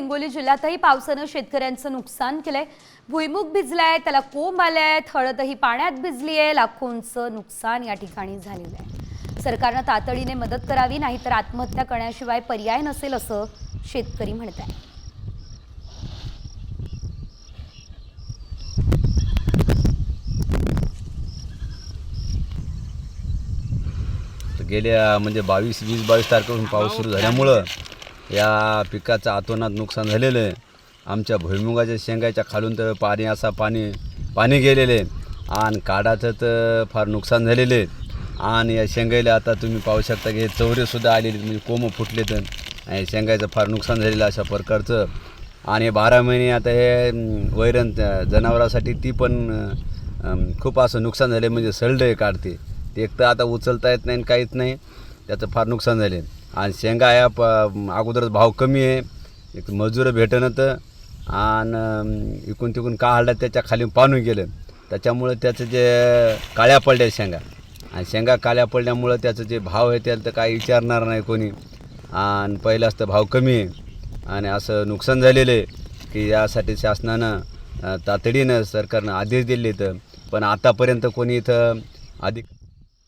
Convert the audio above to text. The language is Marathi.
हिंगोली जिल्ह्यातही पावसानं शेतकऱ्यांचं नुकसान केलंय। भुईमुग भिजलाय, त्याला कोंब आलेत, हळदही पाण्यात भिजली आहे। लाखोंचं नुकसान या ठिकाणी झालेलं आहे। सरकारनं तातडीने मदत करावी, नाहीतर आत्महत्या करण्याशिवाय पर्याय नसेल असं शेतकरी म्हणतात। गेल्या म्हणजे 20-22 तारखेपासून पाऊस सुरू झाल्यामुळं या पिकाचं अतोनात नुकसान झालेलं आहे। आमच्या भुईमुगाच्या शेंगाच्या खालून तर पाणी गेलेलं आहे आणि काढाचं तर फार नुकसान झालेलं आहे। आणि या शेंगायला आता तुम्ही पाहू शकता की हे चवरेसुद्धा आलेले, म्हणजे कोंब फुटले तर आणि शेंगाचं फार नुकसान झालेलं अशा प्रकारचं। आणि 12 महिने आता हे वैरण जनावरांसाठी ती पण खूप असं नुकसान झाले, म्हणजे सडले काढते ते, एक तर आता उचलता येत नाही काहीच नाही, त्याचं फार नुकसान झाले। आणि शेंगा या अगोदरच भाव कमी आहे, एक मजूर भेटणं तर आणि इकून तिकून का हल्ला त्याच्या खाली पाणून गेलं, त्याच्यामुळे त्याचं जे काळ्या पडल्या शेंगा आणि शेंगा काळ्या पडल्यामुळं त्याचं जे भाव आहे त्याला तर काही विचारणार नाही कोणी। आणि पहिलाच तर भाव कमी आहे आणि असं नुकसान झालेलं आहे की यासाठी शासनानं तातडीनं सरकारनं आदेश दिले, तर पण आतापर्यंत कोणी इथं अधिक